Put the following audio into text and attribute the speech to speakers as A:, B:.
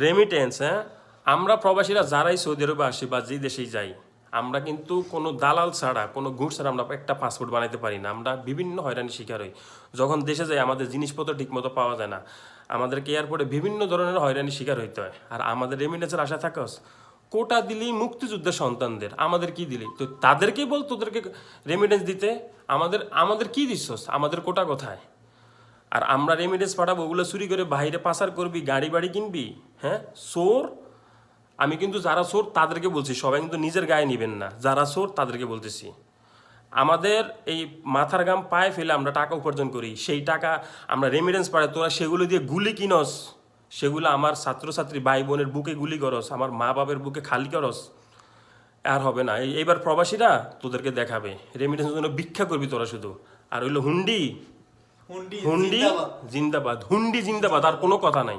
A: Remittance, হ্যাঁ, আমরা প্রবাসীরা যারাই সৌদি আরবে আসি বা যে দেশেই যাই, আমরা কিন্তু কোনো দালাল ছাড়া কোনো ঘুষ ছাড়া আমরা একটা পাসপোর্ট বানাইতে পারি না। আমরা বিভিন্ন হয়রানির শিকার হই। যখন দেশে যাই আমাদের জিনিসপত্র ঠিকমতো পাওয়া যায় না, আমাদেরকে এয়ারপোর্টে বিভিন্ন ধরনের হয়রানির শিকার হইতে হয়। আর আমাদের রেমিটেন্সের আশা থাকস কোটা দিলেই মুক্তিযুদ্ধের সন্তানদের, আমাদের কি দিলি? তো তাদেরকেই বল তোদেরকে রেমিটেন্স দিতে। আমাদের আমাদের কি দিচ্ছস? আমাদের কোটা কোথায়? আর আমরা রেমিটেন্স পাঠাবো, ওগুলো চুরি করে বাইরে পাচার করবি, গাড়ি বাড়ি কিনবি, হ্যাঁ চোর। আমি কিন্তু যারা চোর তাদেরকে বলছি, সবাই কিন্তু নিজের গায়ে নিবেন না, যারা চোর তাদেরকে বলতেছি। আমাদের এই মাথার ঘাম পায়ে ফেলে আমরা টাকা উপার্জন করি, সেই টাকা আমরা রেমিটেন্স পাঠাই, তোরা সেগুলো দিয়ে গুলি কিনস, সেগুলো আমার ছাত্রছাত্রী ভাই বোনের বুকে গুলি করস, আমার মা বাবার বুকে খালি করস। আর হবে না। এইবার প্রবাসীরা তোদেরকে দেখাবে, রেমিটেন্সের জন্য ভিক্ষা করবি তোরা শুধু। আর হইলো হুন্ডি,
B: হুন্ডি
A: হুন্ডি
B: জিন্দাবাদ।
A: জিন্দাবাদ, হুন্ডি জিন্দাবাদ, আর কোনো কথা নাই।